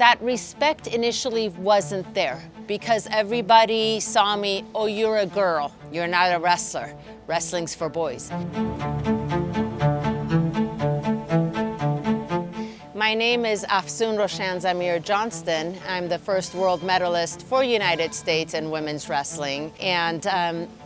That respect initially wasn't there because everybody saw me, oh, you're a girl, you're not a wrestler. Wrestling's for boys. My name is Afsoon Johnston. I'm the first world medalist for United States in women's wrestling, and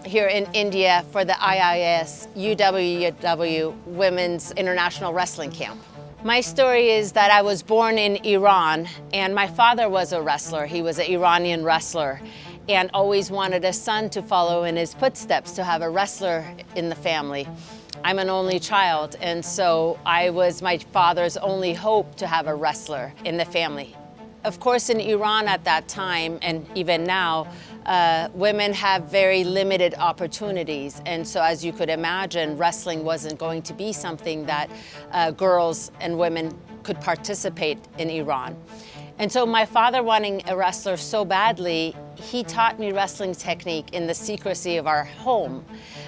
here in India for the IIS UWW Women's International Wrestling Camp. My story is that I was born in Iran, and my father was a wrestler. He was an Iranian wrestler and always wanted a son to follow in his footsteps, to have a wrestler in the family. I'm an only child, and so I was my father's only hope to have a wrestler in the family. Of course, in Iran at that time, and even now, women have very limited opportunities. And so as you could imagine, wrestling wasn't going to be something that girls and women could participate in Iran. And so my father, wanting a wrestler so badly, he taught me wrestling technique in the secrecy of our home.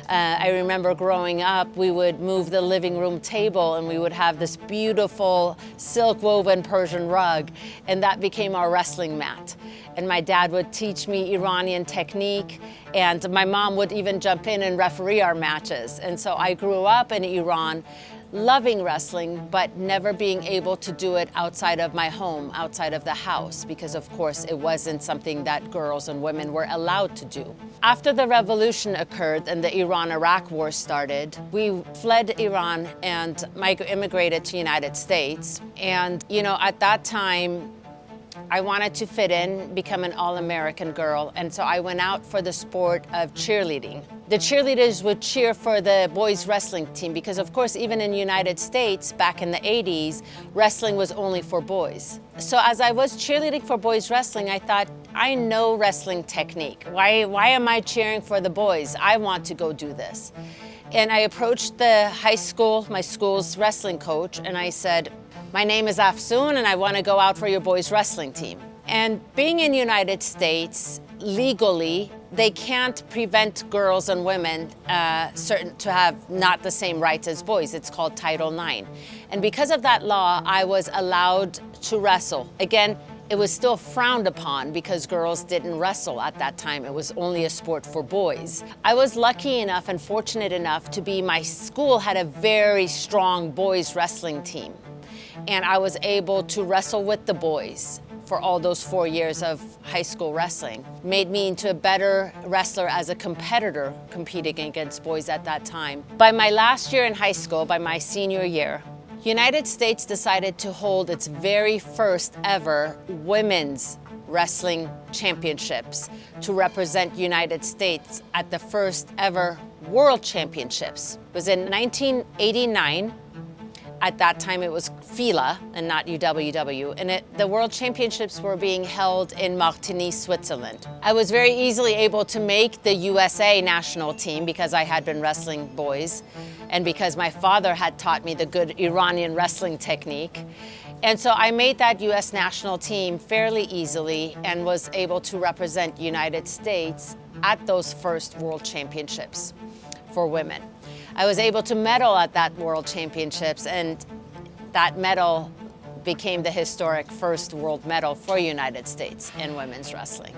I remember growing up, we would move the living room table and we would have this beautiful silk woven Persian rug, and that became our wrestling mat. And my dad would teach me Iranian technique, and my mom would even jump in and referee our matches. And so I grew up in Iran loving wrestling, but never being able to do it outside of my home, outside of the house, because of course it wasn't something that girls and women were allowed to do. After the revolution occurred and the Iran-Iraq war started, we fled Iran and immigrated to the United States. And you know, at that time, I wanted to fit in, become an all-American girl, and so I went out for the sport of cheerleading. The cheerleaders would cheer for the boys wrestling team because, of course, even in the United States back in the 80s, wrestling was only for boys. So as I was cheerleading for boys wrestling, I thought, I know wrestling technique. Why am I cheering for the boys? I want to go do this. And I approached the high school, my school's wrestling coach, and I said, my name is Afsoon and I want to go out for your boys wrestling team. And being in the United States, legally, they can't prevent girls and women to have not the same rights as boys. It's called Title IX. And because of that law, I was allowed to wrestle. Again, it was still frowned upon because girls didn't wrestle at that time. It was only a sport for boys. I was lucky enough and fortunate enough to be, my school had a very strong boys wrestling team. And I was able to wrestle with the boys for all those 4 years of high school wrestling. Made me into a better wrestler as a competitor competing against boys at that time. By my last year in high school, by my senior year, United States decided to hold its very first ever women's wrestling championships to represent United States at the first ever World Championships. It was in 1989. At that time, it was FILA and not UWW, and the World Championships were being held in Martigny, Switzerland. I was very easily able to make the USA national team because I had been wrestling boys and because my father had taught me the good Iranian wrestling technique. And so I made that US national team fairly easily and was able to represent United States at those first World Championships for women. I was able to medal at that World Championships, and that medal became the historic first world medal for United States in women's wrestling.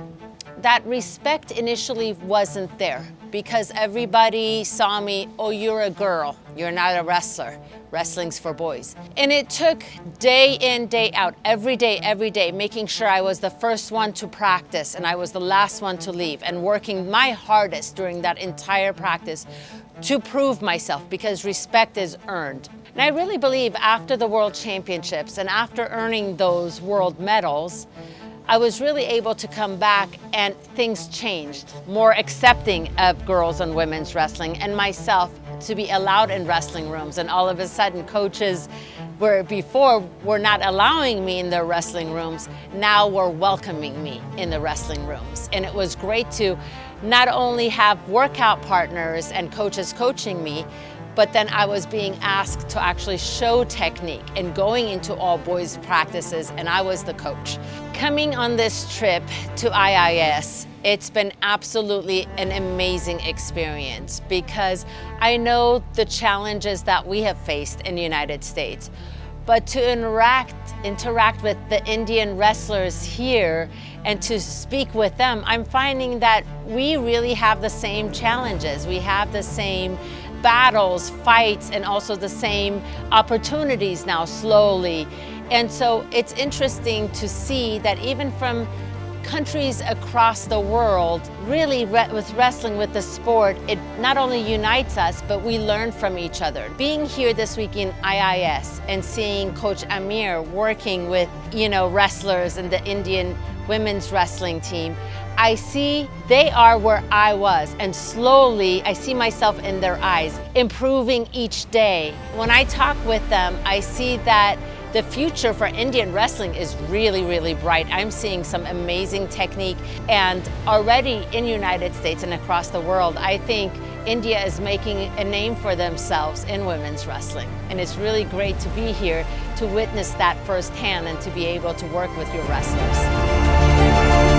That respect initially wasn't there because everybody saw me, oh, you're a girl, you're not a wrestler. Wrestling's for boys. And it took day in, day out, every day, making sure I was the first one to practice and I was the last one to leave, and working my hardest during that entire practice to prove myself, because respect is earned. And I really believe after the World Championships and after earning those world medals, I was really able to come back and things changed. More accepting of girls and women's wrestling, and myself to be allowed in wrestling rooms. And all of a sudden coaches before were not allowing me in their wrestling rooms, now were welcoming me in the wrestling rooms. And it was great to not only have workout partners and coaches coaching me, but then I was being asked to actually show technique and going into all boys practices, and I was the coach. Coming on this trip to IIS, it's been absolutely an amazing experience because I know the challenges that we have faced in the United States. but to interact with the Indian wrestlers here and to speak with them, I'm finding that we really have the same challenges. We have the same battles, fights, and also the same opportunities now slowly. And so it's interesting to see that even from countries across the world, really with wrestling, with the sport, it not only unites us, but we learn from each other. Being here this week in IIS and seeing Coach Amir working with, wrestlers in the Indian women's wrestling team, I see they are where I was, and slowly I see myself in their eyes, improving each day. When I talk with them, I see that the future for Indian wrestling is really, really bright. I'm seeing some amazing technique, and already in the United States and across the world, I think India is making a name for themselves in women's wrestling. And it's really great to be here to witness that firsthand and to be able to work with your wrestlers.